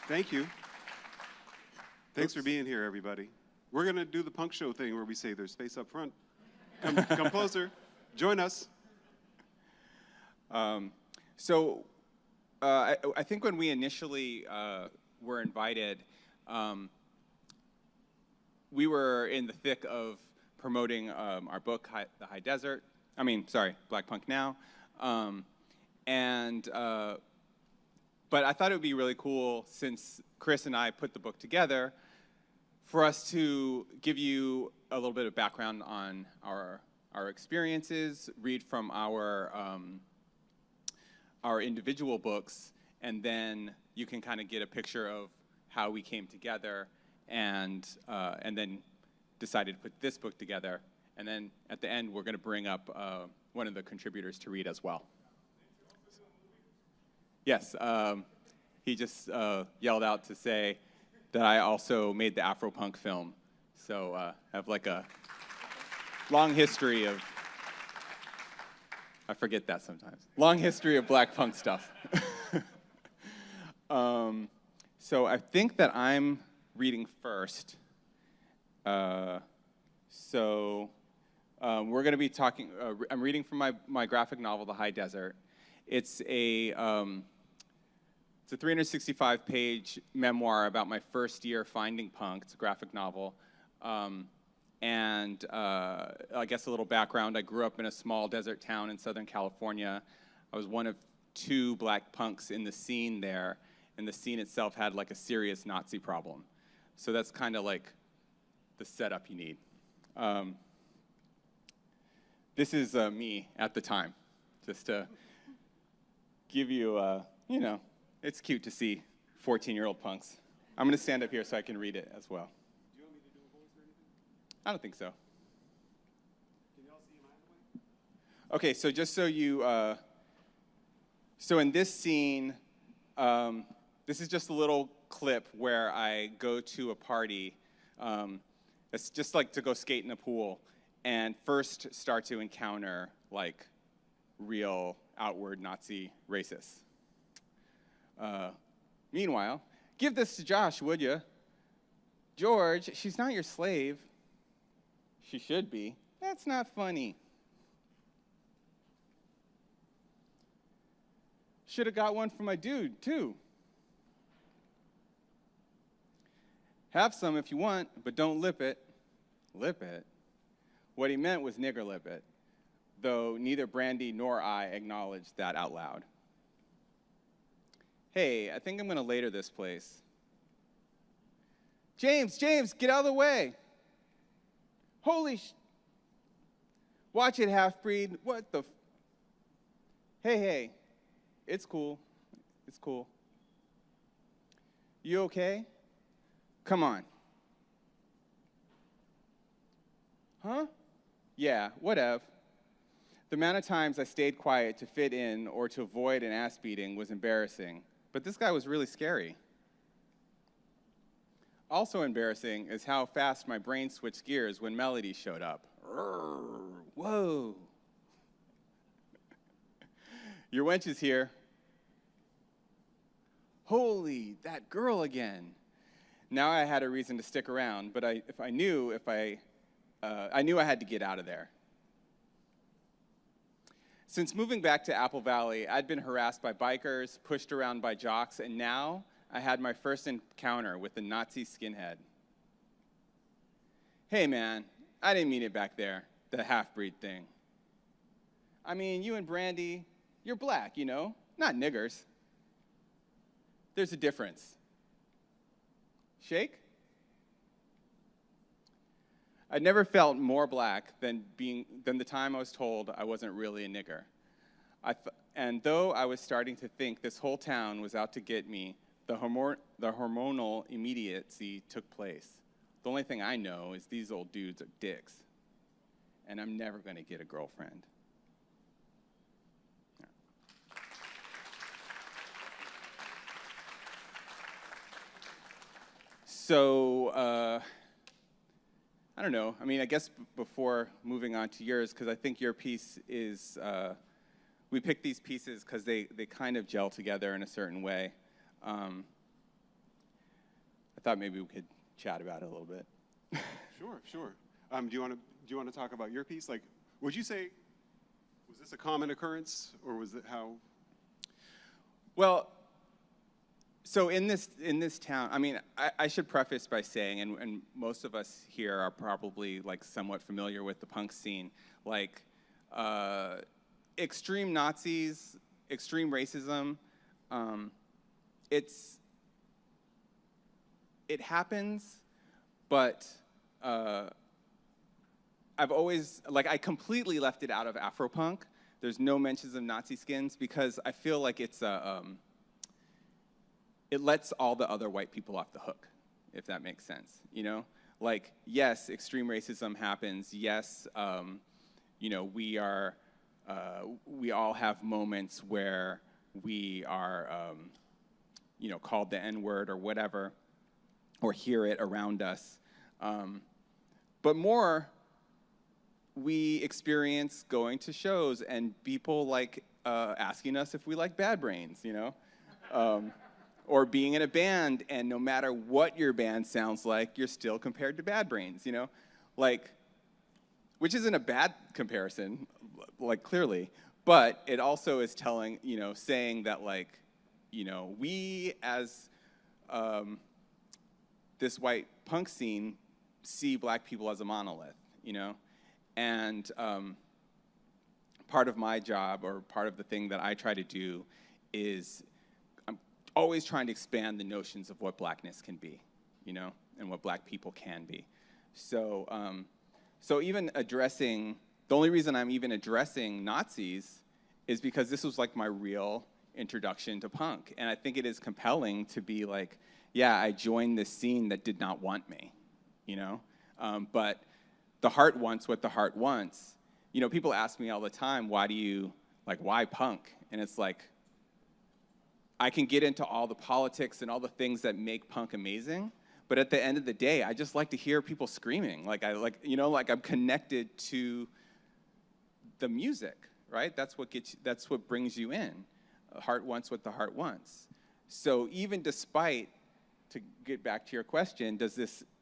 Thank you. Thanks for being here, everybody. We're going to do the punk show thing where we say there's space up front. Come closer. Join us. I think when we initially were invited, we were in the thick of promoting our book, The High Desert. Black Punk Now. But I thought it would be really cool, since Chris and I put the book together, for us to give you a little bit of background on our experiences, read from our individual books, and then you can kind of get a picture of how we came together and then decided to put this book together. And then at the end, we're going to bring up one of the contributors to read as well. Yes, he just yelled out to say that I also made the Afropunk film. So I have like a long history of, I forget that sometimes, long history of black punk stuff. So I think that I'm reading first. We're going to be talking, I'm reading from my graphic novel, The High Desert. It's a 365-page memoir about my first year finding punk. It's a graphic novel. I guess a little background, I grew up in a small desert town in Southern California. I was one of 2 black punks in the scene there, and the scene itself had like a serious Nazi problem. So that's kind of like the setup you need. This is me at the time, just to give you, it's cute to see 14-year-old punks. I'm going to stand up here so I can read it as well. Do you want me to do a voice or anything? I don't think so. Can y'all see him either way? Okay, so just so you, so in this scene, this is just a little clip where I go to a party. It's just like to go skate in a pool and first start to encounter like real outward Nazi racists. Meanwhile, give this to Josh, would you? George, she's not your slave. She should be. That's not funny. Should have got one for my dude, too. Have some if you want, but don't lip it. Lip it? What he meant was nigger lip it, though neither Brandy nor I acknowledged that out loud. Hey, I think I'm going to later this place. James, get out of the way. Holy Watch it, half-breed. What the Hey, it's cool. It's cool. You okay? Come on. Huh? Yeah, whatever. The amount of times I stayed quiet to fit in or to avoid an ass beating was embarrassing, but this guy was really scary. Also embarrassing is how fast my brain switched gears when Melody showed up. Whoa. Your wench is here. Holy, that girl again. Now I had a reason to stick around, but I knew I had to get out of there. Since moving back to Apple Valley, I'd been harassed by bikers, pushed around by jocks, and now I had my first encounter with a Nazi skinhead. Hey man, I didn't mean it back there, the half-breed thing. I mean, you and Brandy, you're black, not niggers. There's a difference. Shake? I'd never felt more black than the time I was told I wasn't really a nigger. And though I was starting to think this whole town was out to get me, the hormonal immediacy took place. The only thing I know is these old dudes are dicks, and I'm never going to get a girlfriend. So, I don't know. I mean, I guess before moving on to yours, because I think your piece is, we picked these pieces because they kind of gel together in a certain way. thought maybe we could chat about it a little bit. Sure, sure. Do you want to talk about your piece? Like, would you say, was this a common occurrence, or was it how? Well, so in this town, I mean, I should preface by saying, and most of us here are probably like somewhat familiar with the punk scene, like extreme Nazis, extreme racism. It happens, but I've always, like, I completely left it out of Afropunk. There's no mentions of Nazi skins because I feel like it's it lets all the other white people off the hook, if that makes sense, you know? Like, yes, extreme racism happens. Yes, you know, we all have moments where we are, you know, called the N-word or whatever, or hear it around us. But more, we experience going to shows and people like asking us if we like Bad Brains, you know? Or being in a band, and no matter what your band sounds like, you're still compared to Bad Brains, you know? Like, which isn't a bad comparison, like, clearly, but it also is telling, you know, saying that, like, you know, we as this white punk scene see black people as a monolith, you know? And part of my job, or part of the thing that I try to do, is I'm always trying to expand the notions of what blackness can be, you know, and what black people can be. So, so even addressing, the only reason I'm even addressing Nazis is because this was like my real introduction to punk. And I think it is compelling to be like, yeah, I joined this scene that did not want me, you know? But the heart wants what the heart wants. You know, people ask me all the time, why punk? And it's like, I can get into all the politics and all the things that make punk amazing, but at the end of the day, I just like to hear people screaming. Like, I'm connected to the music, right? That's what brings you in. The heart wants what the heart wants. So even despite, to get back to your question, did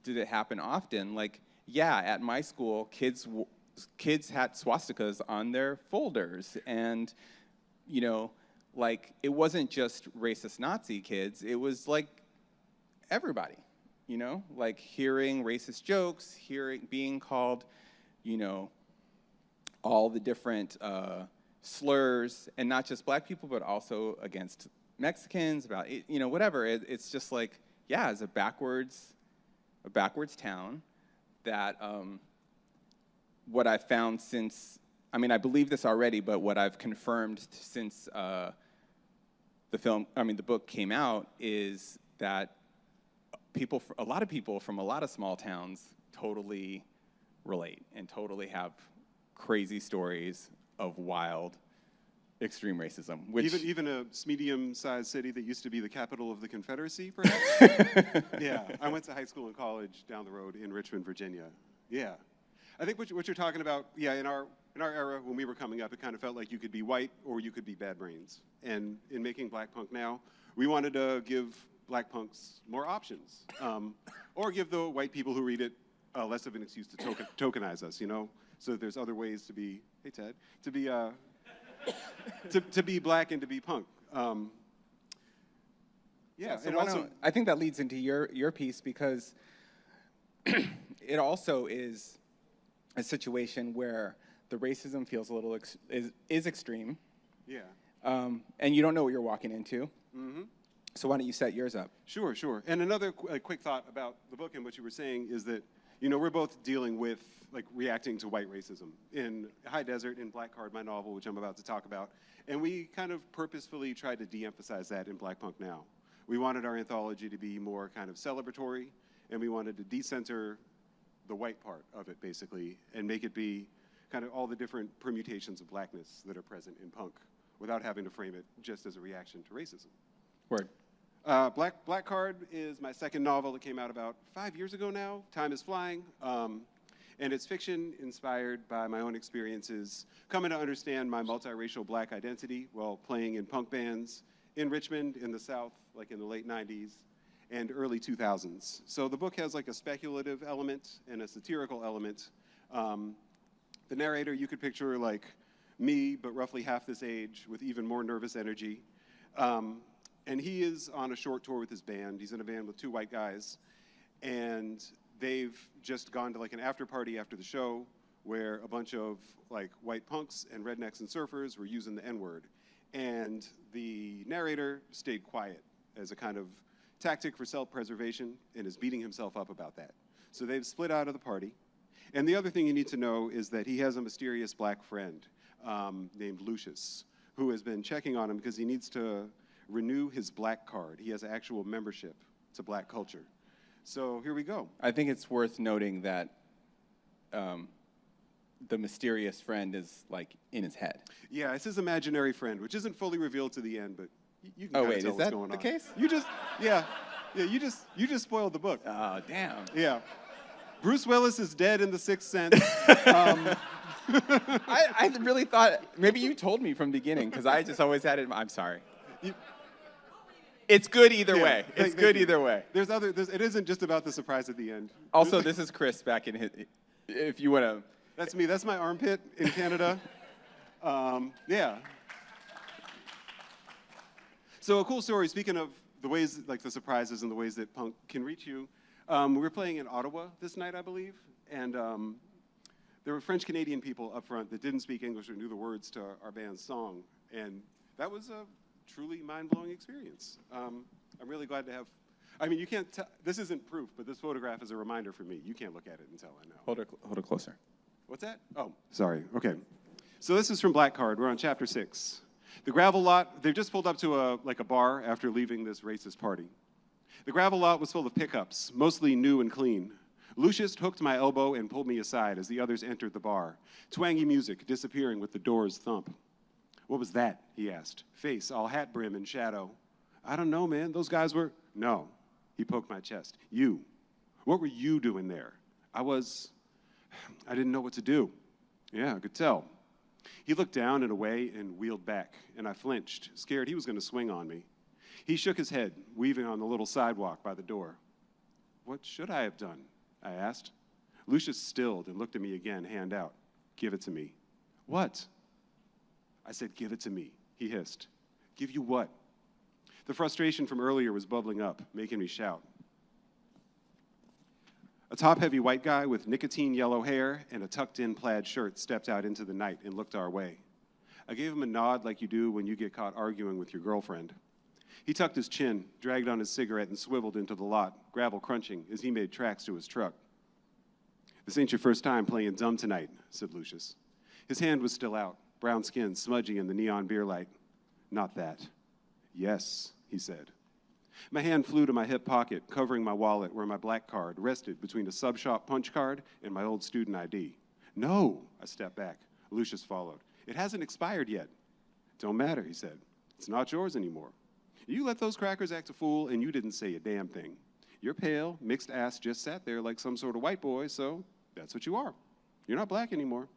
it happen often? Like, yeah, at my school, kids had swastikas on their folders, and, you know, like, it wasn't just racist Nazi kids, it was like everybody, you know, like hearing racist jokes, being called, you know, all the different slurs, and not just black people, but also against Mexicans, about, you know, whatever. It's just like, yeah, it's a backwards town that what I've found since, I mean, I believe this already, but what I've confirmed since the book came out is that a lot of people from a lot of small towns totally relate and totally have crazy stories of wild, extreme racism. Which Even a medium-sized city that used to be the capital of the Confederacy, perhaps? Yeah, I went to high school and college down the road in Richmond, Virginia. Yeah. I think what you're talking about, yeah, in our era, when we were coming up, it kind of felt like you could be white or you could be Bad Brains. And in making Black Punk now, we wanted to give Black punks more options, or give the white people who read it less of an excuse to tokenize us, you know? So there's other ways to be, hey Ted, to be to be black and to be punk. Yeah, so and also, I think that leads into your piece, because it also is a situation where the racism feels a little is extreme. yeah. And you don't know what you're walking into. Mm-hmm. So why don't you set yours up? Sure, sure. And another quick thought about the book and what you were saying is that, you know, we're both dealing with, like, reacting to white racism in High Desert, in Black Card, my novel, which I'm about to talk about. And we kind of purposefully tried to de-emphasize that in Black Punk Now. We wanted our anthology to be more kind of celebratory, and we wanted to decenter the white part of it, basically, and make it be kind of all the different permutations of blackness that are present in punk, without having to frame it just as a reaction to racism. Word. Black Card is my second novel. It came out about 5 years ago now. Time is flying. And it's fiction inspired by my own experiences, coming to understand my multiracial black identity while playing in punk bands in Richmond, in the South, like in the late 90s, and early 2000s. So the book has like a speculative element and a satirical element. The narrator, you could picture like me, but roughly half this age with even more nervous energy. And he is on a short tour with his band. He's in a band with 2 white guys. And they've just gone to like an after party after the show where a bunch of like white punks and rednecks and surfers were using the N-word. And the narrator stayed quiet as a kind of tactic for self-preservation and is beating himself up about that. So they've split out of the party. And the other thing you need to know is that he has a mysterious black friend named Lucius, who has been checking on him because he needs to renew his black card. He has actual membership to black culture. So here we go. I think it's worth noting that the mysterious friend is like in his head. Yeah, it's his imaginary friend, which isn't fully revealed to the end, but you can Oh, kind of wait, tell is what's that going the on. case? You just spoiled the book. Oh, damn. Yeah. Bruce Willis is dead in The Sixth Sense. I really thought, maybe you told me from the beginning, because I just always had it, I'm sorry. It's good either way. It's good either way. It isn't just about the surprise at the end. Also, this is Chris back in his, if you want to. That's me. That's my armpit in Canada. Yeah. So a cool story, speaking of the ways, like the surprises and the ways that punk can reach you. We were playing in Ottawa this night, I believe, and there were French-Canadian people up front that didn't speak English or knew the words to our band's song, and that was a truly mind-blowing experience. I'm really glad to have, I mean, you can't tell, this isn't proof, but this photograph is a reminder for me. You can't look at it and tell, I know. Hold it closer. What's that? Oh, sorry, okay. So this is from Black Card, we're on chapter 6. The gravel lot, they've just pulled up to a bar after leaving this racist party. The gravel lot was full of pickups, mostly new and clean. Lucius hooked my elbow and pulled me aside as the others entered the bar, twangy music disappearing with the door's thump. What was that? He asked, face all hat brim and shadow. I don't know, man, those guys were... No, he poked my chest. You. What were you doing there? I didn't know what to do. Yeah, I could tell. He looked down and away and wheeled back, and I flinched, scared he was going to swing on me. He shook his head, weaving on the little sidewalk by the door. What should I have done? I asked. Lucius stilled and looked at me again, hand out. Give it to me. What? I said, give it to me, he hissed. Give you what? The frustration from earlier was bubbling up, making me shout. A top-heavy white guy with nicotine yellow hair and a tucked-in plaid shirt stepped out into the night and looked our way. I gave him a nod like you do when you get caught arguing with your girlfriend. He tucked his chin, dragged on his cigarette, and swiveled into the lot, gravel crunching as he made tracks to his truck. This ain't your first time playing dumb tonight, said Lucius. His hand was still out, brown skin smudging in the neon beer light. Not that. Yes, he said. My hand flew to my hip pocket, covering my wallet where my black card rested between a sub-shop punch card and my old student ID. No, I stepped back. Lucius followed. It hasn't expired yet. Don't matter, he said. It's not yours anymore. You let those crackers act a fool, and you didn't say a damn thing. Your pale, mixed ass just sat there like some sort of white boy, so that's what you are. You're not black anymore.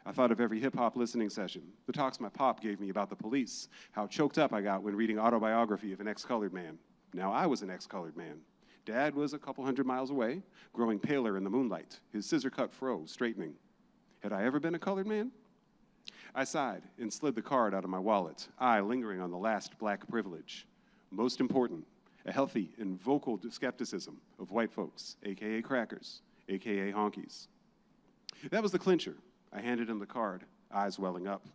I thought of every hip-hop listening session, the talks my pop gave me about the police, how choked up I got when reading autobiography of an ex-colored man. Now I was an ex-colored man. Dad was a couple hundred miles away, growing paler in the moonlight, his scissor-cut fro straightening. Had I ever been a colored man? I sighed and slid the card out of my wallet, I lingering on the last black privilege. Most important, a healthy and vocal skepticism of white folks, AKA crackers, AKA honkies. That was the clincher. I handed him the card, eyes welling up.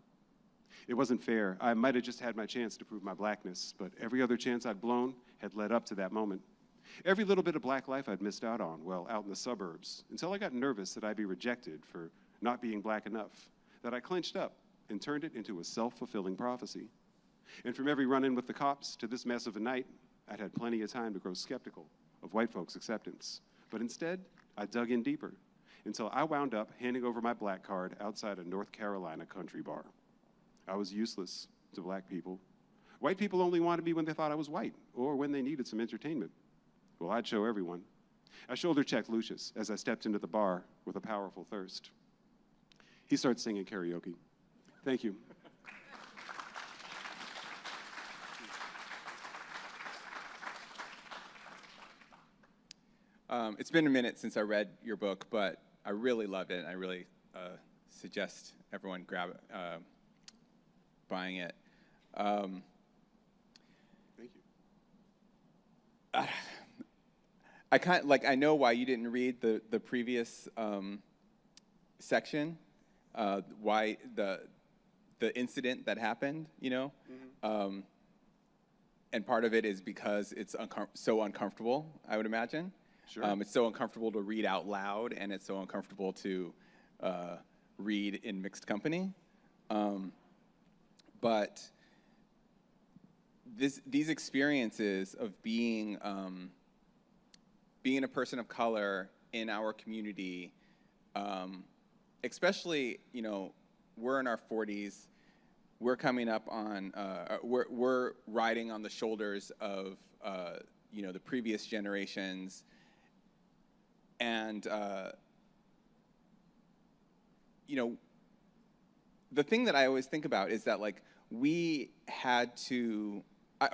It wasn't fair. I might have just had my chance to prove my blackness, but every other chance I'd blown had led up to that moment. Every little bit of black life I'd missed out on, well, out in the suburbs, until I got nervous that I'd be rejected for not being black enough, that I clenched up and turned it into a self-fulfilling prophecy. And from every run-in with the cops to this mess of a night, I'd had plenty of time to grow skeptical of white folks' acceptance. But instead, I dug in deeper until I wound up handing over my black card outside a North Carolina country bar. I was useless to black people. White people only wanted me when they thought I was white or when they needed some entertainment. Well, I'd show everyone. I shoulder-checked Lucius as I stepped into the bar with a powerful thirst. He starts singing karaoke. Thank you. It's been a minute since I read your book, but I really loved it, and I really suggest everyone buying it. Thank you. I know why you didn't read the previous section, why the incident that happened, you know, and part of it is because it's so uncomfortable, I would imagine. Sure. It's so uncomfortable to read out loud, and it's so uncomfortable to read in mixed company. But these experiences of being a person of color in our community, especially, you know, we're in our 40s, we're coming up on, we're riding on the shoulders of, you know, the previous generations, and, you know, the thing that I always think about is that, like, we had to, I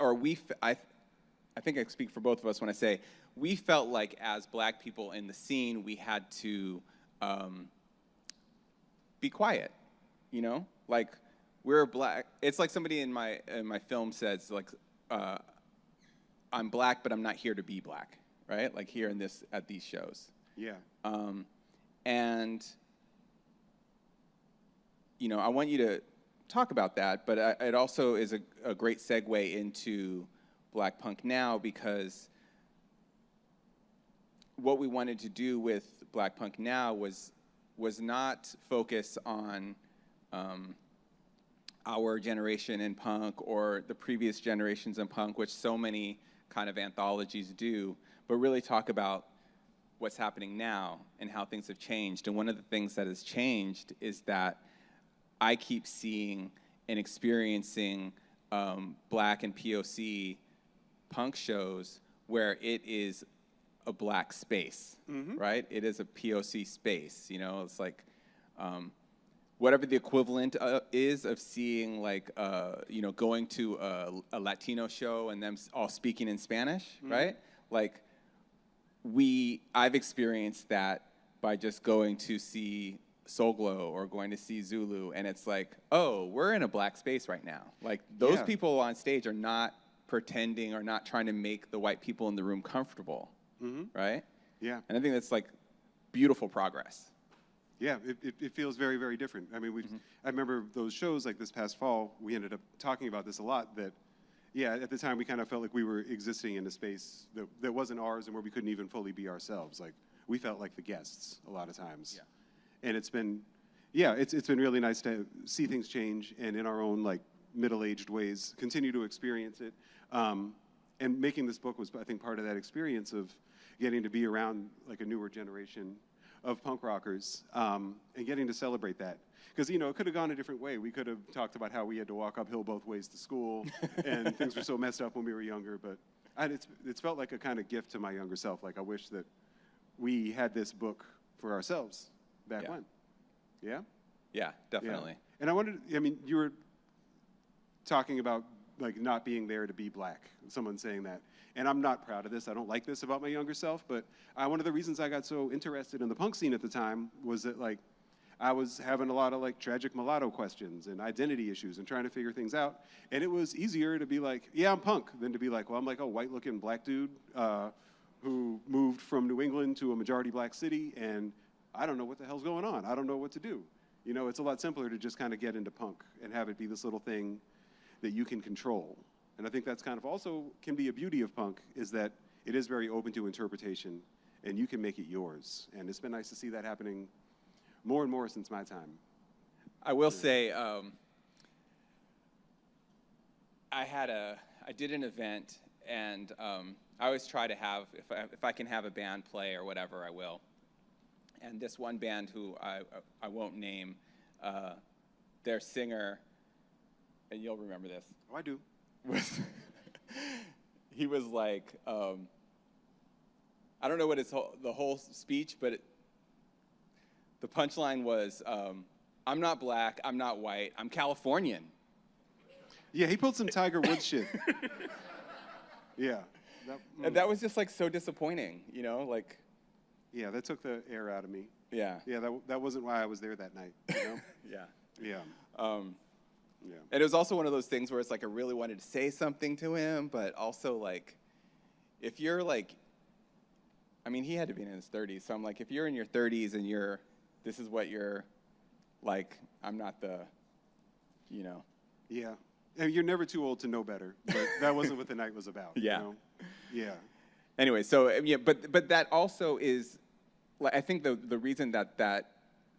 think I speak for both of us when I say we felt like as Black people in the scene, we had to be quiet, you know? Like, we're Black. It's like somebody in my film says, like, I'm Black, but I'm not here to be Black, right? Like here at these shows. Yeah. And, you know, I want you to talk about that, but it also is a great segue into Black Punk Now, because what we wanted to do with Black Punk Now was not focus on our generation in punk or the previous generations in punk, which so many kind of anthologies do, but really talk about what's happening now and how things have changed. And one of the things that has changed is that I keep seeing and experiencing Black and POC punk shows where it is a Black space, right? It is a POC space, you know? It's like whatever the equivalent is of seeing, like, you know, going to a Latino show and them all speaking in Spanish, right? Like, I've experienced that by just going to see Soul Glow or going to see Zulu, and it's like, oh, we're in a Black space right now. Like, those people on stage are not pretending or not trying to make the white people in the room comfortable, right? Yeah. And I think that's, like, beautiful progress. Yeah, it feels very, very different. I mean, I remember those shows, like this past fall, we ended up talking about this a lot, that, yeah, at the time we kind of felt like we were existing in a space that wasn't ours and where we couldn't even fully be ourselves. Like, we felt like the guests a lot of times. Yeah. And it's been really nice to see things change and in our own, like, middle-aged ways continue to experience it. And making this book was, I think, part of that experience of getting to be around, like, a newer generation of punk rockers, and getting to celebrate that. Because, you know, it could have gone a different way. We could have talked about how we had to walk uphill both ways to school, and things were so messed up when we were younger. But it's felt like a kind of gift to my younger self. Like, I wish that we had this book for ourselves back when. Yeah? Yeah, definitely. Yeah. And I wanted, I mean, you were talking about, like, not being there to be Black, someone saying that. And I'm not proud of this. I don't like this about my younger self, but one of the reasons I got so interested in the punk scene at the time was that, like, I was having a lot of, like, tragic mulatto questions and identity issues and trying to figure things out. And it was easier to be like, yeah, I'm punk, than to be like, well, I'm like a white-looking Black dude who moved from New England to a majority Black city, and I don't know what the hell's going on. I don't know what to do. You know, it's a lot simpler to just kind of get into punk and have it be this little thing that you can control. And I think that's kind of also can be a beauty of punk, is that it is very open to interpretation, and you can make it yours. And it's been nice to see that happening more and more since my time. I will say, I did an event, and I always try to have, if I can have a band play or whatever, I will. And this one band who I won't name, their singer, and you'll remember this. Oh, I do. He was like, I don't know what the whole speech, but the punchline was, I'm not Black, I'm not white, I'm Californian. Yeah, he pulled some Tiger Woods shit. Yeah. And that was just, like, so disappointing, you know? Like, Yeah, that took the air out of me. Yeah. Yeah, that wasn't why I was there that night, you know? Yeah. Yeah. Yeah. And it was also one of those things where it's like I really wanted to say something to him, but also like, if you're like, I mean, he had to be in his 30s, so I'm like, if you're in your 30s and this is what you're like, I'm not the, you know. Yeah. And you're never too old to know better, but that wasn't what the night was about. Yeah. You know? Yeah. Anyway, so yeah, but that also is, like, I think the reason that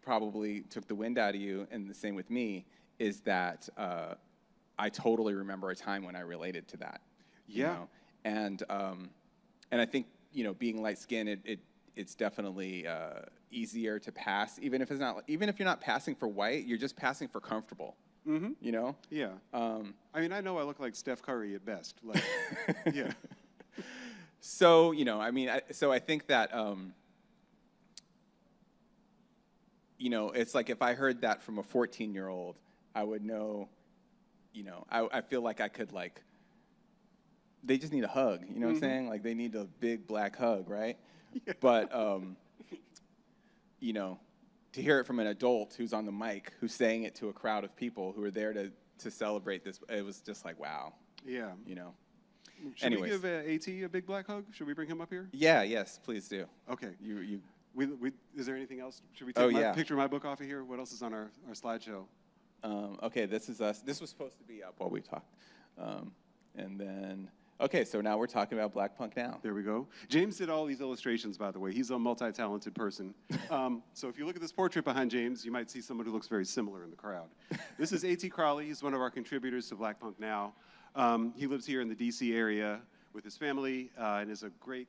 probably took the wind out of you, and the same with me, is that I totally remember a time when I related to that. You Yeah. know? And I think, you know, being light skinned, it's definitely easier to pass, even if you're not passing for white, you're just passing for comfortable. Mm-hmm. You know? Yeah. I mean, I know I look like Steph Curry at best. Like, yeah. So, you know, I mean, I think that, you know, it's like if I heard that from a 14-year-old, I would know, you know, I feel like I could, like, they just need a hug, you know what I'm saying? Like, they need a big black hug, right? Yeah. But, you know, to hear it from an adult who's on the mic, who's saying it to a crowd of people who are there to celebrate this, it was just like, wow. Yeah. You know? Should we give AT a big black hug? Should we bring him up here? Yeah, yes, please do. Okay. You Is there anything else? Should we take yeah. picture of my book off of here? What else is on our slideshow? Okay, this is us. This was supposed to be up while we talked. And then, okay, so now we're talking about Black Punk Now. There we go. James did all these illustrations, by the way. He's a multi-talented person. So if you look at this portrait behind James, you might see someone who looks very similar in the crowd. This is A.T. Crowley. He's one of our contributors to Black Punk Now. He lives here in the D.C. area with his family and is a great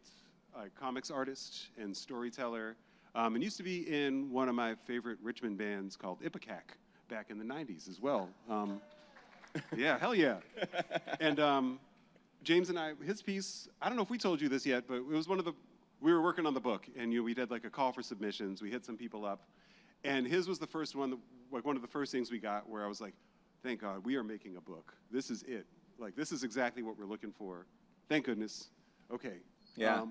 comics artist and storyteller. And used to be in one of my favorite Richmond bands called Ipecac back in the 90s as well. Yeah, hell yeah. And James and I, his piece, I don't know if we told you this yet, but it was we were working on the book, and we did like a call for submissions. We hit some people up. And his was the first one, like one of the first things we got where I was like, thank God, we are making a book. This is it. Like, this is exactly what we're looking for. Thank goodness. Okay. Yeah,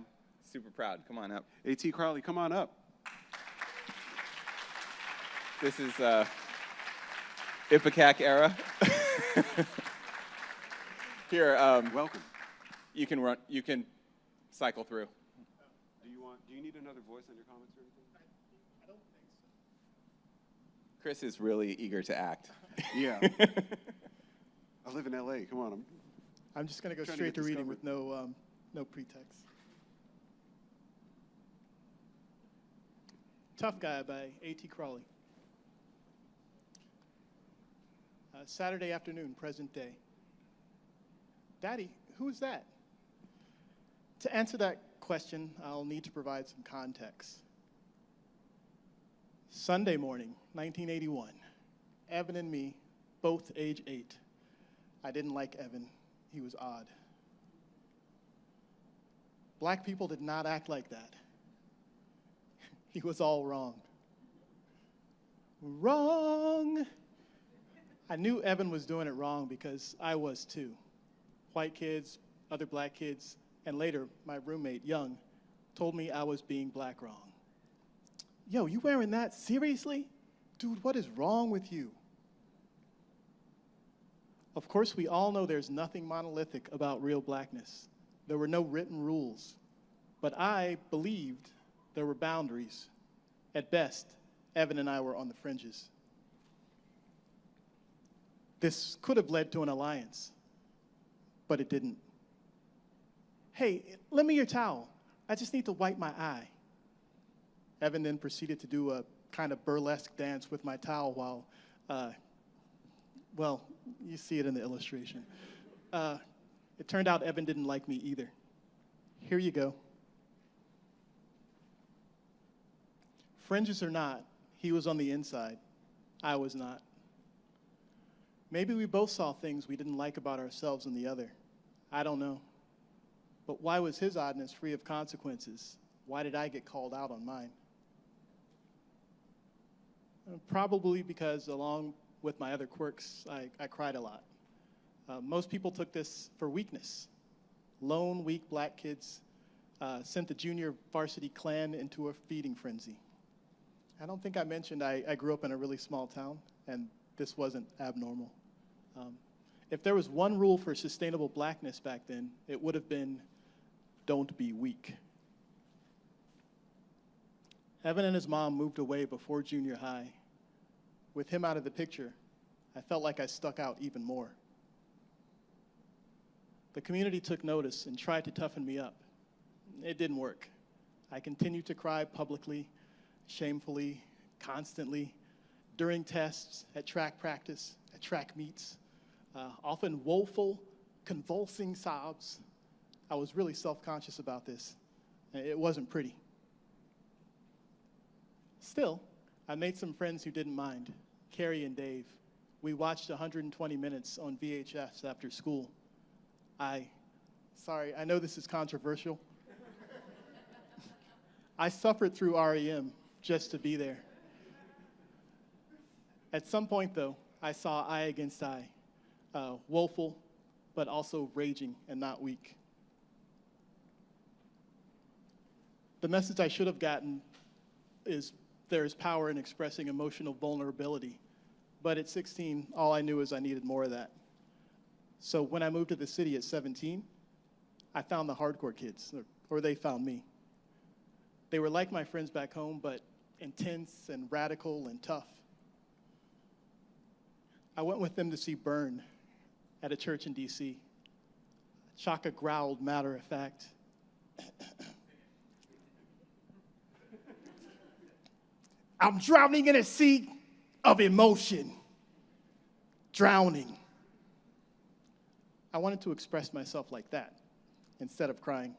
super proud. Come on up. A.T. Crowley, come on up. This is Ipecac era. Here, welcome. You can cycle through. Do you need another voice on your comics or anything? I don't think so. Chris is really eager to act. Yeah. I live in LA. Come on. I'm just going to go trying to straight get to reading discovered. with no pretext. Tough Guy by A.T. Crowley. Saturday afternoon, present day. Daddy, who is that? To answer that question, I'll need to provide some context. Sunday morning, 1981. Evan and me, both age 8. I didn't like Evan. He was odd. Black people did not act like that. He was all wrong. Wrong! I knew Evan was doing it wrong because I was too. White kids, other black kids, and later my roommate, Young, told me I was being black wrong. Yo, you wearing that? Seriously? Dude, what is wrong with you? Of course, we all know there's nothing monolithic about real blackness. There were no written rules. But I believed there were boundaries. At best, Evan and I were on the fringes. This could have led to an alliance, but it didn't. Hey, lend me your towel. I just need to wipe my eye. Evan then proceeded to do a kind of burlesque dance with my towel while, well, you see it in the illustration. It turned out Evan didn't like me either. Here you go. Fringes or not, he was on the inside. I was not. Maybe we both saw things we didn't like about ourselves in the other. I don't know. But why was his oddness free of consequences? Why did I get called out on mine? Probably because, along with my other quirks, I cried a lot. Most people took this for weakness. Lone, weak black kids sent the junior varsity clan into a feeding frenzy. I don't think I mentioned I grew up in a really small town, and this wasn't abnormal. If there was one rule for sustainable blackness back then, it would have been, don't be weak. Evan and his mom moved away before junior high. With him out of the picture, I felt like I stuck out even more. The community took notice and tried to toughen me up. It didn't work. I continued to cry publicly, shamefully, constantly, during tests, at track practice, at track meets, often woeful, convulsing sobs. I was really self-conscious about this. It wasn't pretty. Still, I made some friends who didn't mind, Carrie and Dave. We watched 120 minutes on VHS after school. Sorry, I know this is controversial. I suffered through REM just to be there. At some point, though, I saw Eye Against Eye, woeful, but also raging and not weak. The message I should have gotten is there is power in expressing emotional vulnerability. But at 16, all I knew is I needed more of that. So when I moved to the city at 17, I found the hardcore kids, or they found me. They were like my friends back home, but intense and radical and tough. I went with them to see Burn at a church in DC. Chaka growled, matter of fact. I'm drowning in a sea of emotion. Drowning. I wanted to express myself like that instead of crying.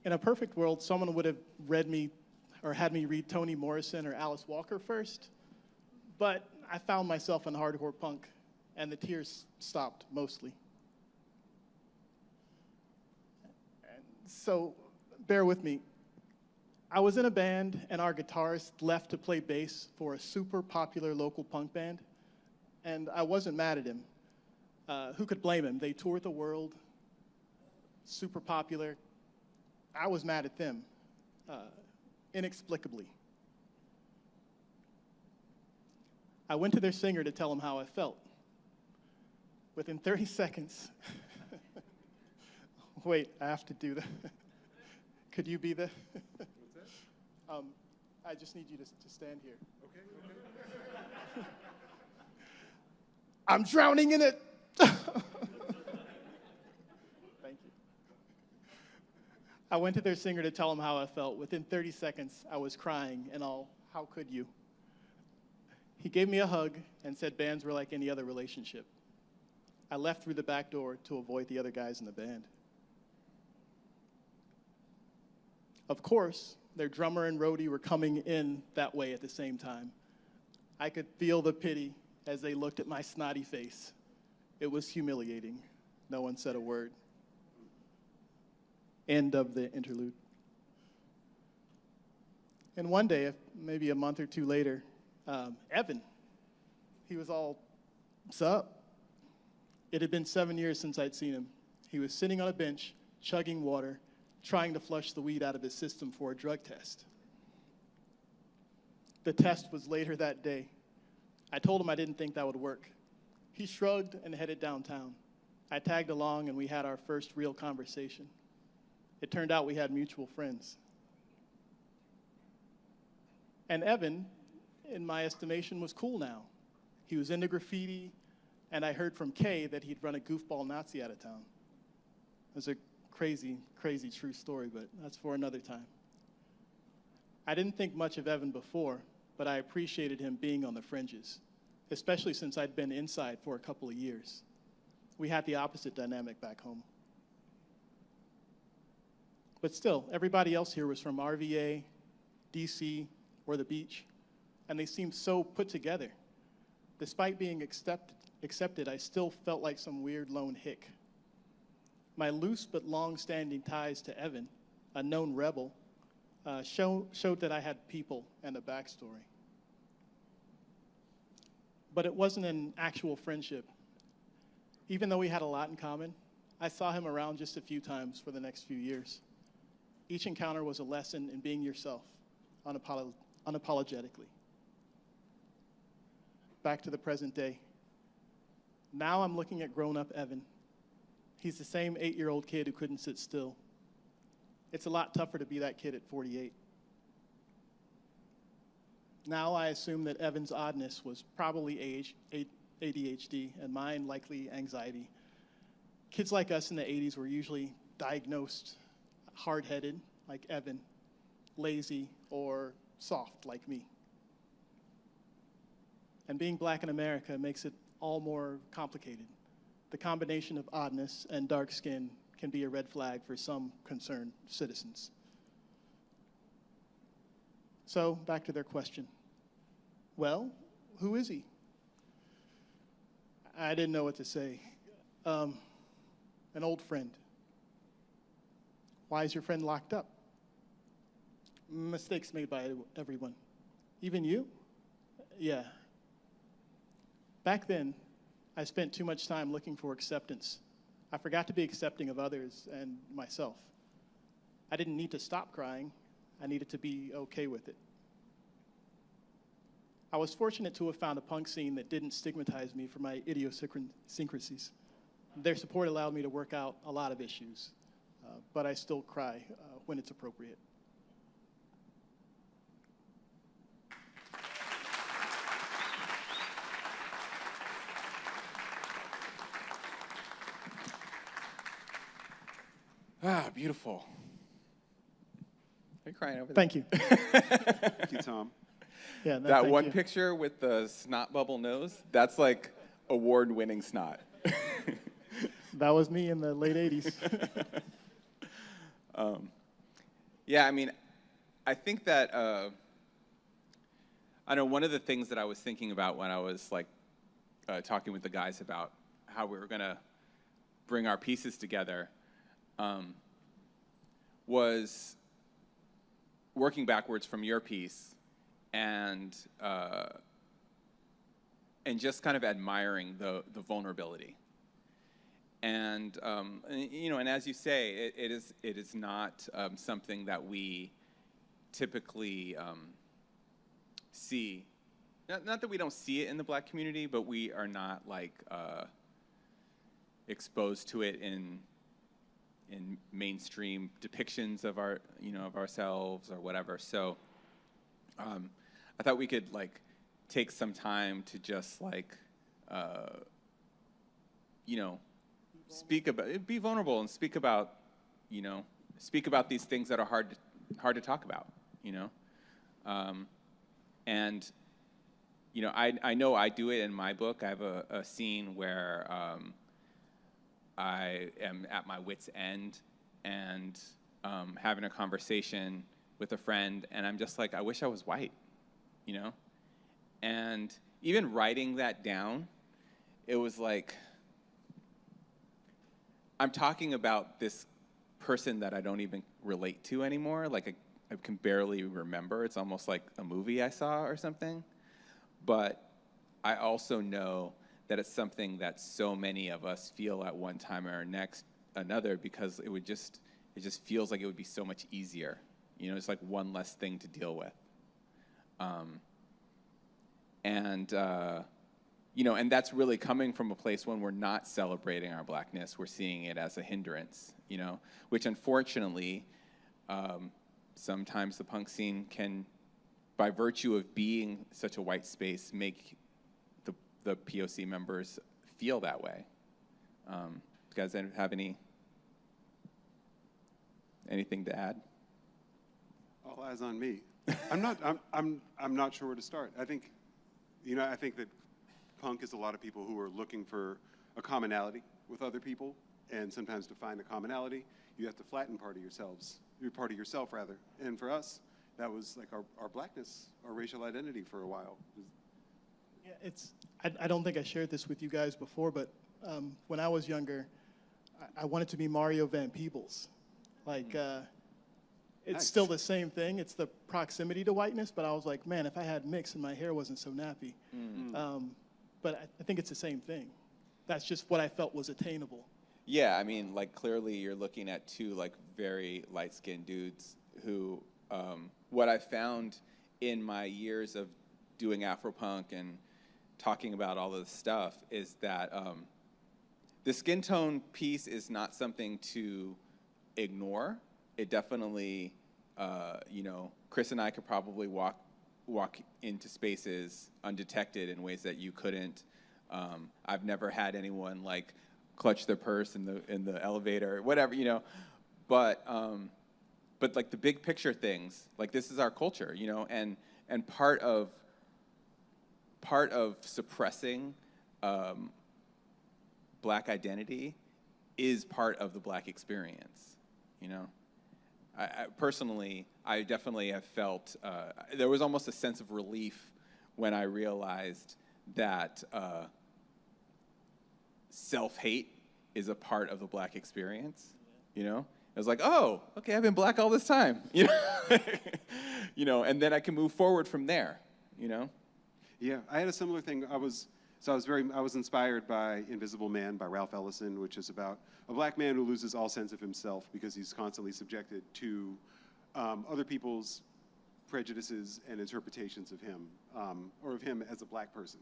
In a perfect world, someone would have read me or had me read Toni Morrison or Alice Walker first, but I found myself in hardcore punk, and the tears stopped mostly. And so, bear with me. I was in a band, and our guitarist left to play bass for a super popular local punk band, and I wasn't mad at him. Who could blame him? They toured the world, super popular. I was mad at them, inexplicably. I went to their singer to tell him how I felt. Within 30 seconds, wait, I have to do that. Could you be the? I just need you to stand here. Okay. I'm drowning in it. Thank you. I went to their singer to tell him how I felt. Within 30 seconds, I was crying and all, how could you? He gave me a hug and said bands were like any other relationship. I left through the back door to avoid the other guys in the band. Of course, their drummer and roadie were coming in that way at the same time. I could feel the pity as they looked at my snotty face. It was humiliating. No one said a word. End of the interlude. And one day, maybe a month or two later, Evan, he was all, "What's up?" It had been 7 years since I'd seen him. He was sitting on a bench, chugging water, trying to flush the weed out of his system for a drug test. The test was later that day. I told him I didn't think that would work. He shrugged and headed downtown. I tagged along and we had our first real conversation. It turned out we had mutual friends. And Evan, in my estimation, was cool now. He was into graffiti, and I heard from Kay that he'd run a goofball Nazi out of town. It was a crazy, crazy true story, but that's for another time. I didn't think much of Evan before, but I appreciated him being on the fringes, especially since I'd been inside for a couple of years. We had the opposite dynamic back home. But still, everybody else here was from RVA, DC, or the beach, and they seemed so put together. Despite being accepted, I still felt like some weird lone hick. My loose but long-standing ties to Evan, a known rebel, showed that I had people and a backstory. But it wasn't an actual friendship. Even though we had a lot in common, I saw him around just a few times for the next few years. Each encounter was a lesson in being yourself, unapologetically. Back to the present day. Now I'm looking at grown-up Evan. He's the same 8-year-old kid who couldn't sit still. It's a lot tougher to be that kid at 48. Now I assume that Evan's oddness was probably ADHD, and mine likely anxiety. Kids like us in the 80s were usually diagnosed hard-headed, like Evan, lazy, or soft, like me. And being black in America makes it all more complicated. The combination of oddness and dark skin can be a red flag for some concerned citizens. So, back to their question. Well, who is he? I didn't know what to say. An old friend. Why is your friend locked up? Mistakes made by everyone. Even you? Yeah. Back then, I spent too much time looking for acceptance. I forgot to be accepting of others and myself. I didn't need to stop crying. I needed to be okay with it. I was fortunate to have found a punk scene that didn't stigmatize me for my idiosyncrasies. Their support allowed me to work out a lot of issues, but I still cry when it's appropriate. Ah, beautiful. Are you crying over there? Thank you. Thank you, Tom. Yeah, no, That thank one you. picture with the snot bubble nose, that's like award-winning snot. That was me in the late 80s. Yeah, I mean, I think that, I know one of the things that I was thinking about when I was like talking with the guys about how we were gonna bring our pieces together was working backwards from your piece and just kind of admiring the vulnerability. And you know, and as you say, it is not something that we typically see. Not that we don't see it in the Black community, but we are not like exposed to it in mainstream depictions of our, you know, of ourselves or whatever. So I thought we could like take some time to just like you know, be vulnerable and speak about, you know, speak about these things that are hard to talk about, you know. And you know, I know I do it in my book. I have a scene where I am at my wit's end and having a conversation with a friend, and I'm just like, I wish I was white, you know? And even writing that down, it was like, I'm talking about this person that I don't even relate to anymore. Like, I can barely remember. It's almost like a movie I saw or something. But I also know that it's something that so many of us feel at one time or another, because it just feels like it would be so much easier. You know, it's like one less thing to deal with. You know, and that's really coming from a place when we're not celebrating our Blackness. We're seeing it as a hindrance, you know, which unfortunately, sometimes the punk scene can, by virtue of being such a white space, make the POC members feel that way. You guys have anything to add? All eyes on me. I'm not sure where to start. I think, you know, I think that punk is a lot of people who are looking for a commonality with other people, and sometimes to find a commonality, you have to flatten part of yourself rather. And for us, that was like our Blackness, our racial identity for a while. Yeah, I don't think I shared this with you guys before, but when I was younger, I wanted to be Mario Van Peebles. Like, it's Nice. still the same thing. It's the proximity to whiteness, but I was like, man, if I had mix and my hair wasn't so nappy. But I think it's the same thing. That's just what I felt was attainable. Yeah, I mean, like clearly you're looking at two like very light-skinned dudes who, what I found in my years of doing Afropunk and talking about all of this stuff is that the skin tone piece is not something to ignore. It definitely, Chris and I could probably walk into spaces undetected in ways that you couldn't. I've never had anyone like clutch their purse in the elevator, whatever, But like the big picture things, like this is our culture, and part of suppressing Black identity is part of the Black experience, I personally, I definitely have felt, there was almost a sense of relief when I realized that self-hate is a part of the Black experience, It was like, oh, okay, I've been Black all this time, and then I can move forward from there, Yeah, I had a similar thing. I was inspired by Invisible Man by Ralph Ellison, which is about a Black man who loses all sense of himself because he's constantly subjected to other people's prejudices and interpretations of him, or of him as a Black person.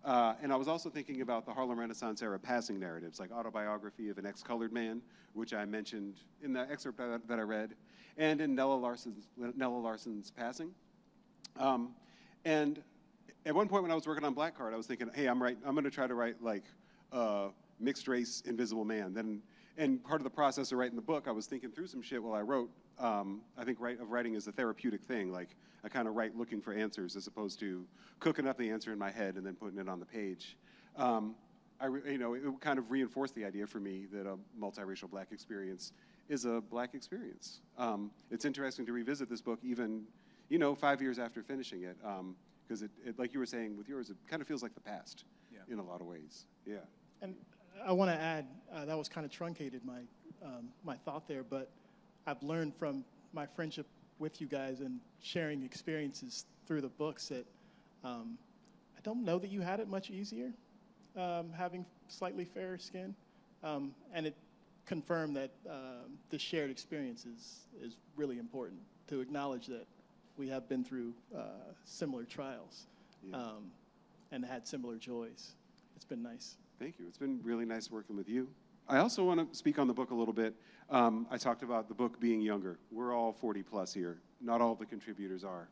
And I was also thinking about the Harlem Renaissance era passing narratives, like Autobiography of an Ex-Colored Man, which I mentioned in the excerpt that I read, and in Nella Larson's Passing. And at one point when I was working on Black Card, I was thinking, hey, I'm going to try to write like mixed race Invisible Man. And part of the process of writing the book, I was thinking through some shit while I wrote. I think writing is a therapeutic thing. Like I kind of write looking for answers as opposed to cooking up the answer in my head and then putting it on the page. It kind of reinforced the idea for me that a multiracial Black experience is a Black experience. It's interesting to revisit this book even, 5 years after finishing it, because it, like you were saying with yours, it kind of feels like the past in a lot of ways. Yeah. And I want to add, that was kind of truncated my thought there, but I've learned from my friendship with you guys and sharing experiences through the books that I don't know that you had it much easier having slightly fairer skin. And it confirmed that the shared experience is really important, to acknowledge that we have been through similar trials and had similar joys. It's been nice. Thank you. It's been really nice working with you. I also want to speak on the book a little bit. I talked about the book being younger. We're all 40 plus here. Not all of the contributors are.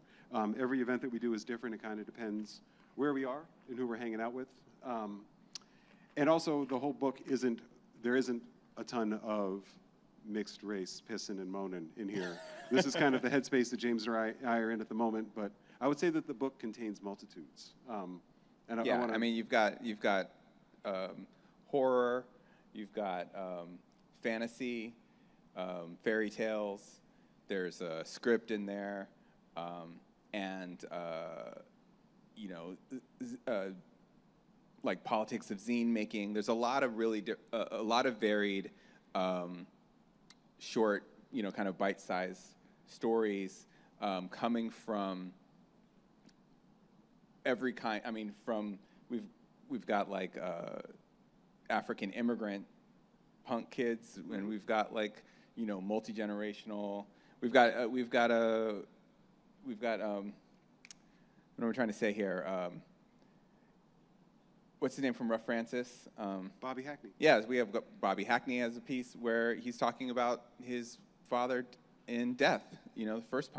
Every event that we do is different. It kind of depends where we are and who we're hanging out with. And also the whole book there isn't a ton of mixed race pissing and moaning in here. This is kind of the headspace that James and I are in at the moment, but I would say that the book contains multitudes. I mean, you've got horror, you've got fantasy, fairy tales. There's a script in there, and like politics of zine making. There's a lot of really a lot of varied, short, kind of bite-sized stories coming from every kind. I mean, we've got like African immigrant punk kids, and we've got like multi-generational. We've got what am I trying to say here? What's the name from Rough Francis? Bobby Hackney. Yeah, we have got Bobby Hackney as a piece where he's talking about his father in death. The first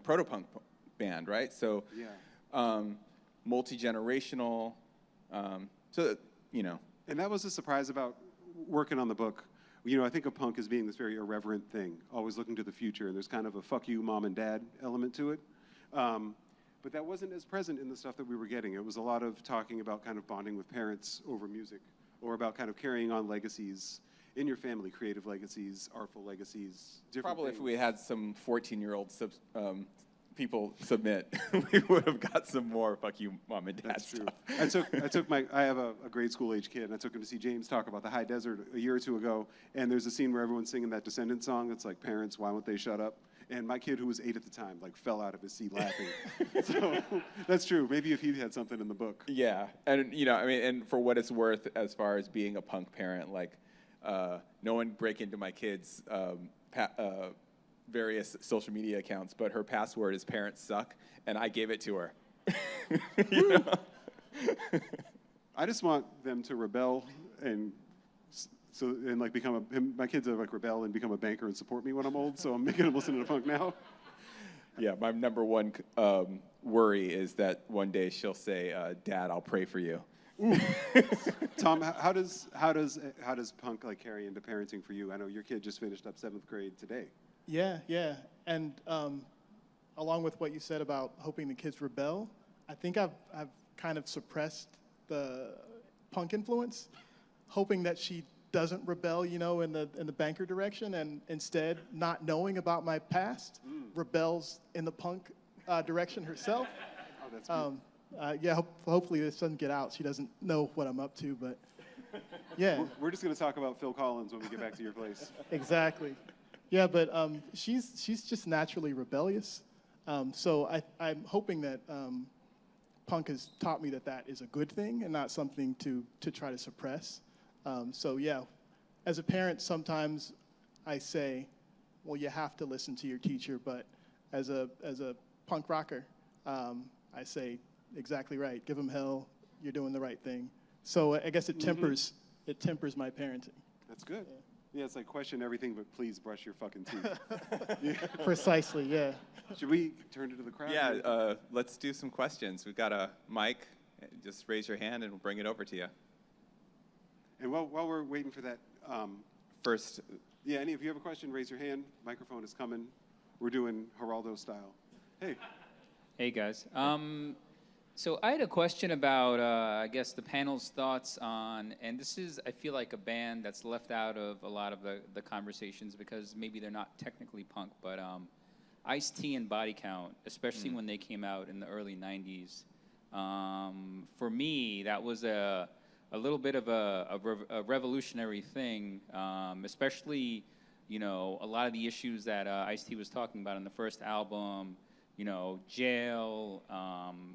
proto-punk band, right? So, multi-generational. And that was a surprise about working on the book. I think of punk as being this very irreverent thing, always looking to the future, and there's kind of a fuck you, mom and dad element to it. But that wasn't as present in the stuff that we were getting. It was a lot of talking about kind of bonding with parents over music, or about kind of carrying on legacies in your family, creative legacies, artful legacies, different Probably things. If we had some 14-year-old people submit, we would have got some more fuck you, mom and dad That's stuff. true. I have a grade school age kid, and I took him to see James talk about the High Desert a year or two ago, and there's a scene where everyone's singing that Descendants song. It's like, parents, why won't they shut up? And my kid, who was 8 at the time, like fell out of his seat laughing. So that's true. Maybe if he had something in the book. Yeah, and I mean, and for what it's worth, as far as being a punk parent, like, no one break into my kids' various social media accounts, but her password is parents suck, and I gave it to her. You know? I just want them to rebel and like my kids are like rebel and become a banker and support me when I'm old. So I'm making them listen to punk now. Yeah, my number one worry is that one day she'll say, "Dad, I'll pray for you." Tom, how does punk like carry into parenting for you? I know your kid just finished up 7th grade today. Yeah. And along with what you said about hoping the kids rebel, I think I've kind of suppressed the punk influence, hoping that she doesn't rebel, in the banker direction, and instead, not knowing about my past, rebels in the punk direction herself. Oh, that's good. Yeah, hopefully this doesn't get out. She doesn't know what I'm up to, but yeah. We're just going to talk about Phil Collins when we get back to your place. Exactly. Yeah, but she's just naturally rebellious. So I'm hoping that punk has taught me that is a good thing and not something to try to suppress. So yeah, as a parent, sometimes I say, well, you have to listen to your teacher, but as a punk rocker, I say, exactly right. Give them hell. You're doing the right thing. So I guess it tempers my parenting. That's good. Yeah, it's like question everything, but please brush your fucking teeth. Precisely, yeah. Should we turn it to the crowd? Yeah, let's do some questions. We've got a mic. Just raise your hand and we'll bring it over to you. And while we're waiting for that, First, yeah, if you have a question, raise your hand. Microphone is coming. We're doing Geraldo style. Hey. Hey guys. So I had a question about, I guess, the panel's thoughts on, and this is, I feel like, a band that's left out of a lot of the conversations because maybe they're not technically punk, but Ice-T and Body Count, especially when they came out in the early 90s. For me, that was a little bit of a revolutionary thing, especially, a lot of the issues that Ice-T was talking about in the first album, jail,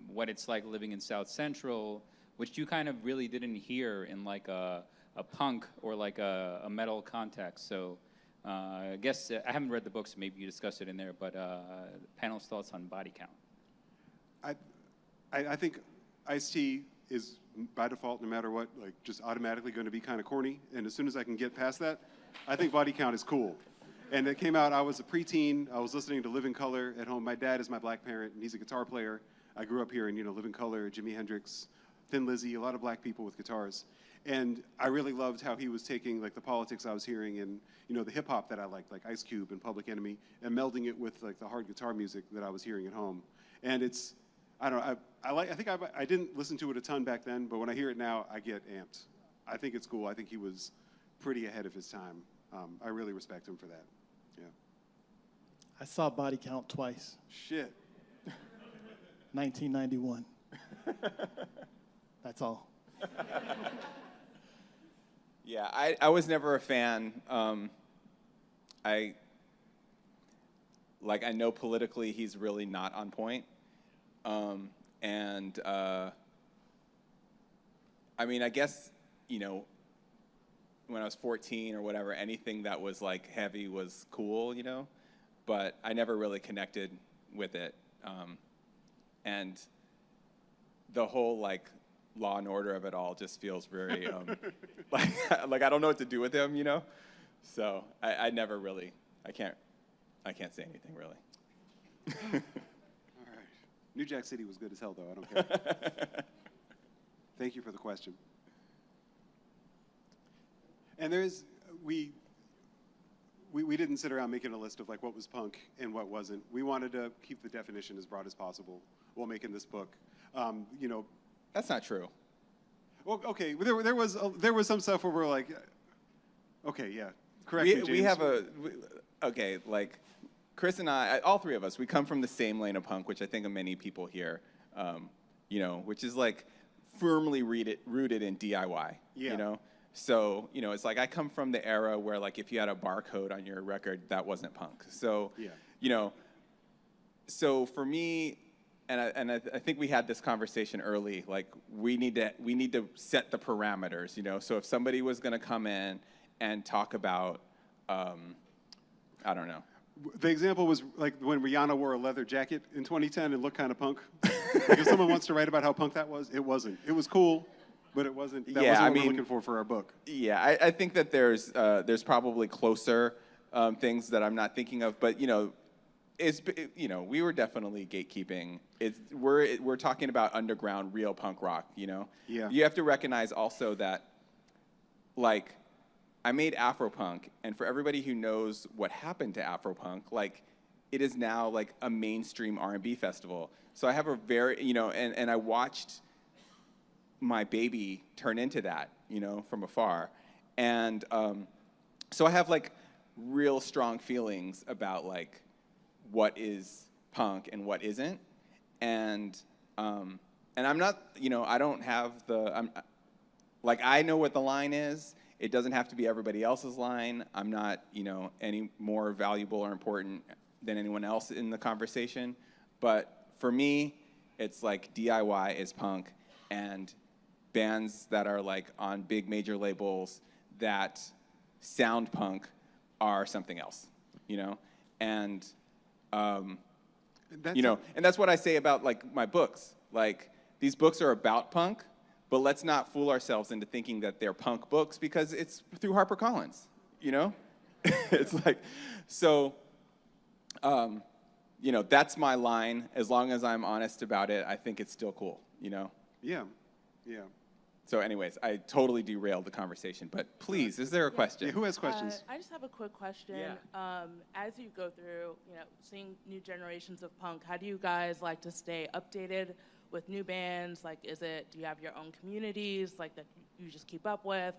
what it's like living in South Central, which you kind of really didn't hear in like a punk or like a metal context. So I guess I haven't read the book, so maybe you discussed it in there, but panel's thoughts on Body Count. I think Ice-T is by default, no matter what, like just automatically going to be kind of corny. And as soon as I can get past that, I think Body Count is cool. And it came out, I was a preteen. I was listening to Living Colour at home. My dad is my black parent, and he's a guitar player. I grew up hearing, Living Colour, Jimi Hendrix, Thin Lizzy, a lot of black people with guitars. And I really loved how he was taking like the politics I was hearing and, the hip hop that I liked, like Ice Cube and Public Enemy, and melding it with like the hard guitar music that I was hearing at home. And it's, I don't know, I didn't listen to it a ton back then, but when I hear it now, I get amped. I think it's cool. I think he was pretty ahead of his time. I really respect him for that. Yeah. I saw Body Count twice. Shit. 1991. That's all. yeah, I was never a fan. I know politically he's really not on point. I mean, I guess, when I was 14 or whatever, anything that was like heavy was cool, but I never really connected with it. And the whole like Law and Order of it all just feels very, like I don't know what to do with him, So I never really, I can't say anything really. All right. New Jack City was good as hell, though. I don't care. Thank you for the question. And we didn't sit around making a list of like what was punk and what wasn't. We wanted to keep the definition as broad as possible while making this book. That's not true. Well, okay, there was some stuff where we're like, okay, yeah, correct me, James. We have like Chris and I, all three of us, we come from the same lane of punk, which I think of many people here, which is like firmly rooted in DIY, Yeah. So, it's like I come from the era where like if you had a barcode on your record, that wasn't punk. So, Yeah. you know, so for me, I think we had this conversation early. Like we need to set the parameters. You know, so if somebody was going to come in and talk about, I don't know. The example was like when Rihanna wore a leather jacket in 2010 and looked kind of punk. Like if someone wants to write about how punk that was, it wasn't. It was cool, but it wasn't. That Yeah, wasn't I what mean- we're looking for our book. Yeah, I think that there's probably closer things that I'm not thinking of, but you know, we were definitely gatekeeping. We're talking about underground real punk rock. You know, Yeah. You have to recognize also that, like, I made Afropunk, and for everybody who knows what happened to Afropunk, like, it is now like a mainstream R&B festival. So I have a very, and I watched my baby turn into that, from afar. And so I have like real strong feelings about like what is punk and what isn't. And I'm not, I don't have I know what the line is. It doesn't have to be everybody else's line. I'm not, any more valuable or important than anyone else in the conversation. But for me, it's like DIY is punk, and bands that are like on big major labels that sound punk are something else, And and that's what I say about like my books. Like these books are about punk, but let's not fool ourselves into thinking that they're punk books because it's through HarperCollins, It's like, so, that's my line. As long as I'm honest about it, I think it's still cool, Yeah, yeah. So anyways, I totally derailed the conversation, but please, is there a question? Yeah, who has questions? I just have a quick question. Yeah. As you go through, seeing new generations of punk, how do you guys like to stay updated with new bands? Like, do you have your own communities, like, that you just keep up with?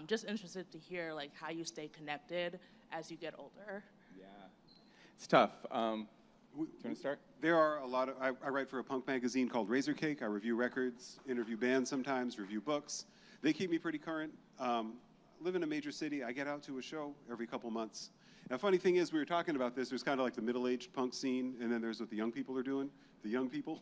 Just interested to hear, like, how you stay connected as you get older. Yeah. It's tough. Do you want to start? There are a lot of, I write for a punk magazine called Razor Cake. I review records, interview bands sometimes, review books. They keep me pretty current. Live in a major city. I get out to a show every couple months. And the funny thing is, we were talking about this, there's kind of like the middle-aged punk scene, and then there's what the young people are doing, the young people.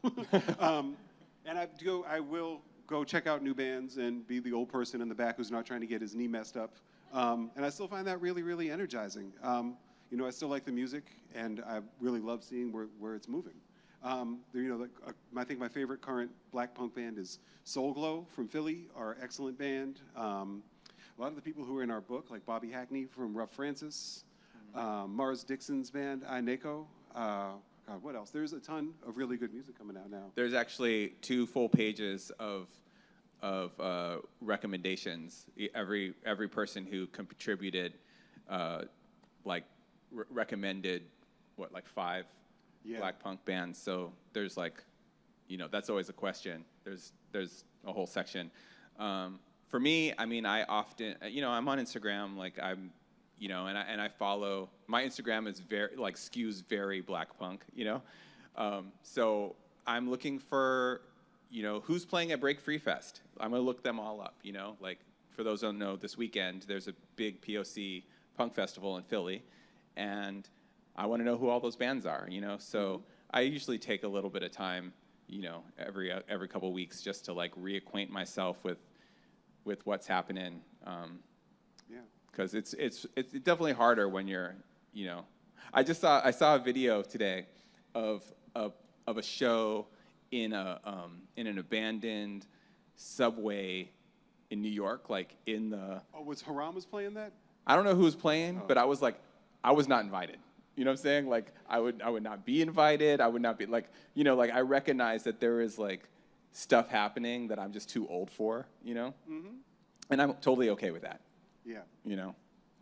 And I will go check out new bands and be the old person in the back who's not trying to get his knee messed up. And I still find that really, really energizing. I still like the music, and I really love seeing where it's moving. I think my favorite current black punk band is Soul Glow from Philly, our excellent band. A lot of the people who are in our book, like Bobby Hackney from Rough Francis, Mars Dixon's band, Ineko. God, what else? There's a ton of really good music coming out now. There's actually 2 full pages of recommendations. Every person who contributed, recommended 5 black punk bands. So there's that's always a question. There's a whole section. For me, I mean, I often, I'm on Instagram, and I follow. My Instagram is very skews very black punk, So I'm looking for, who's playing at Break Free Fest. I'm gonna look them all up, for those who don't know, this weekend there's a big POC punk festival in Philly, and I want to know who all those bands are, So I usually take a little bit of time, every couple weeks just to reacquaint myself with what's happening. Yeah. Because it's definitely harder when you're, I saw a video today of a show in an abandoned subway in New York, Oh, was Haram was playing that? I don't know who was playing, but I was not invited. You know what I'm saying? I would not be invited. I would not be I recognize that there is stuff happening that I'm just too old for, Mm-hmm. And I'm totally okay with that. Yeah.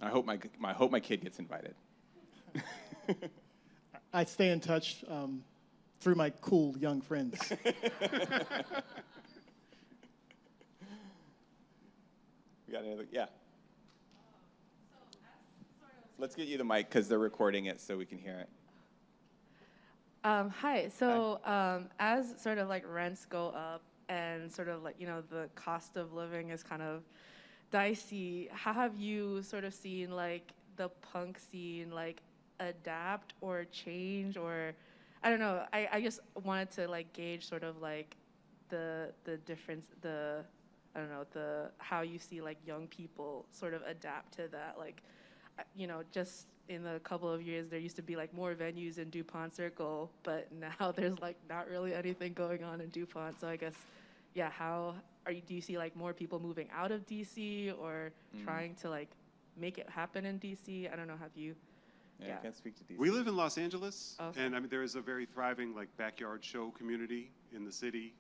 I hope my kid gets invited. I stay in touch through my cool young friends. We got another? Yeah. Let's get you the mic because they're recording it so we can hear it. Hi. So as sort of rents go up and sort of the cost of living is kind of dicey, how have you sort of seen the punk scene adapt or change, or I don't know. I just wanted to like gauge sort of like the difference, I don't know, the how you see like young people sort of adapt to that. Like, just in a couple of years, there used to be like more venues in DuPont Circle, but now there's like not really anything going on in DuPont. So I guess, yeah, do you see like more people moving out of DC or trying to like make it happen in DC? I don't know, have you? Yeah, Yeah. I can't speak to DC. We live in Los Angeles, Okay. and I mean there is a very thriving like backyard show community in the city,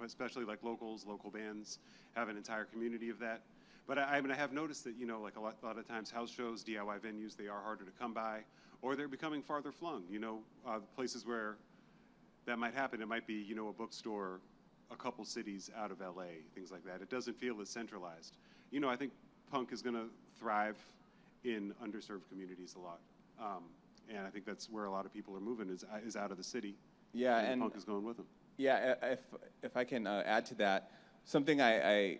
especially like local bands have an entire community of that. But I mean I have noticed that like a lot of times house shows, DIY venues, they are harder to come by, or they're becoming farther flung. Places where that might happen, it might be a bookstore a couple cities out of LA, things like that. It doesn't feel as centralized. I think punk is going to thrive in underserved communities a lot. And I think that's where a lot of people are moving is out of the city. Yeah, and and punk is going with them. yeah, if I can add to that, something I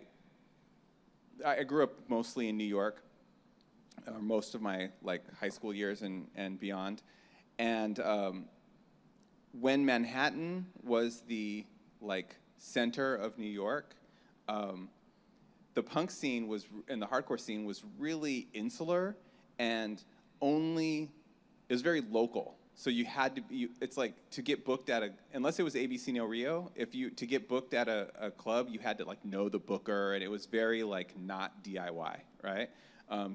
grew up mostly in New York, most of my like high school years and beyond, and when Manhattan was the like center of New York, the punk scene and the hardcore scene was really insular and it was very local. So you had to be, it's like to get booked at unless it was ABC No Rio, to get booked at a club, you had to like know the booker, and it was very like not DIY, right?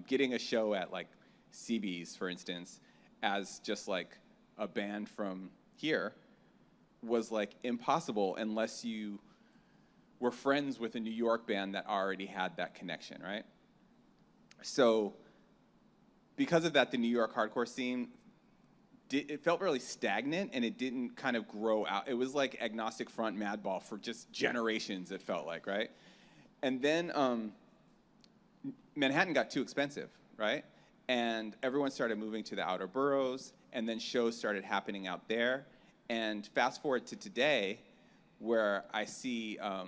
Getting a show at like CB's, for instance, as just like a band from here was like impossible unless you were friends with a New York band that already had that connection, right? So because of that, the New York hardcore scene, it felt really stagnant, and it didn't kind of grow out. It was like Agnostic Front, Madball for just generations, it felt like, right? And then Manhattan got too expensive, right? And everyone started moving to the outer boroughs, and then shows started happening out there. And fast forward to today, where I see a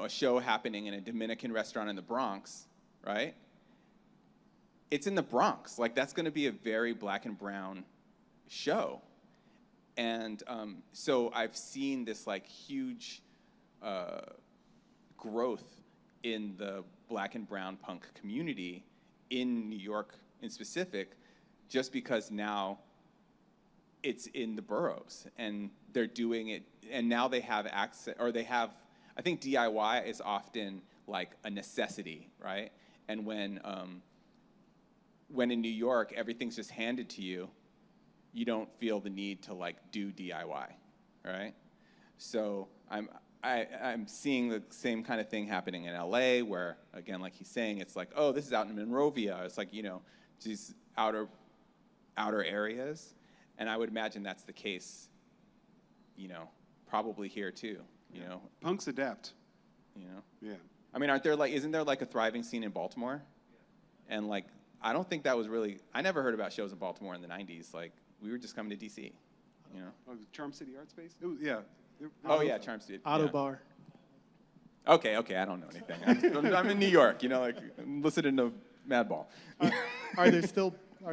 show happening in a Dominican restaurant in the Bronx, right? It's in the Bronx. Like, that's going to be a very black and brown show. And so I've seen this like huge growth in the black and brown punk community in New York in specific, just because now it's in the boroughs and they're doing it, and now they have access, or they have, I think DIY is often like a necessity, right? And when in New York, everything's just handed to you, you don't feel the need to like do DIY, right? So I'm seeing the same kind of thing happening in LA, where again, like he's saying, it's like, oh, this is out in Monrovia. It's like, these outer areas. And I would imagine that's the case, probably here too, Punks adapt. Yeah. I mean, isn't there like a thriving scene in Baltimore? And like, I don't think that was really, I never heard about shows in Baltimore in the 90s. Like, we were just coming to DC, Oh, Charm City Art Space? Yeah. Oh yeah, Charm City. Auto yeah. Bar. Okay, I don't know anything. I'm in New York, like I'm listening to Madball. Are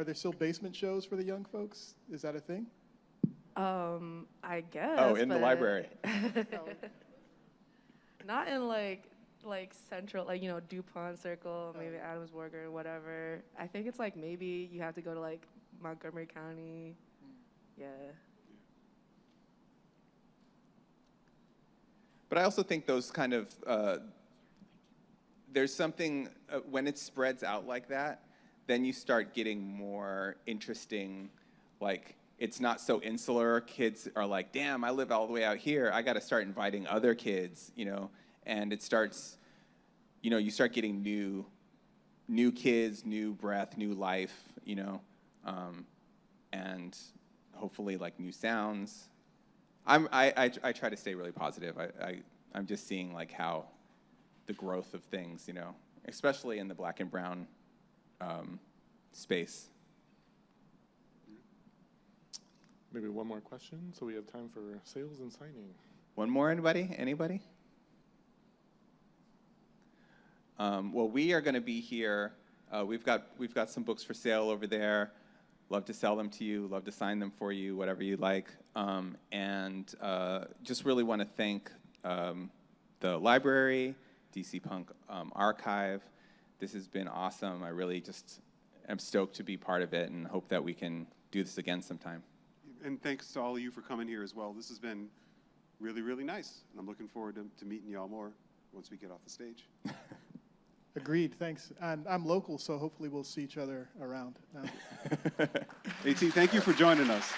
there still basement shows for the young folks? Is that a thing? I guess. Oh, in the but library. Not in like central, like DuPont Circle, maybe Adamsburg or whatever. I think it's like maybe you have to go to like Montgomery County. Yeah. But I also think those kind of, there's something, when it spreads out like that, then you start getting more interesting, like, it's not so insular. Kids are like, damn, I live all the way out here. I got to start inviting other kids, and it starts, you start getting new kids, new breath, new life, and hopefully like new sounds. I try to stay really positive. I'm just seeing like how the growth of things, especially in the black and brown space. Maybe one more question, so we have time for sales and signing. One more, anybody? Well, we are going to be here. We've got some books for sale over there. Love to sell them to you, love to sign them for you, whatever you like. And just really want to thank the library, DC Punk Archive. This has been awesome. I really just am stoked to be part of it and hope that we can do this again sometime. And thanks to all of you for coming here as well. This has been really, really nice. And I'm looking forward to meeting y'all more once we get off the stage. Agreed, thanks. And I'm local, so hopefully we'll see each other around. AT, thank you for joining us.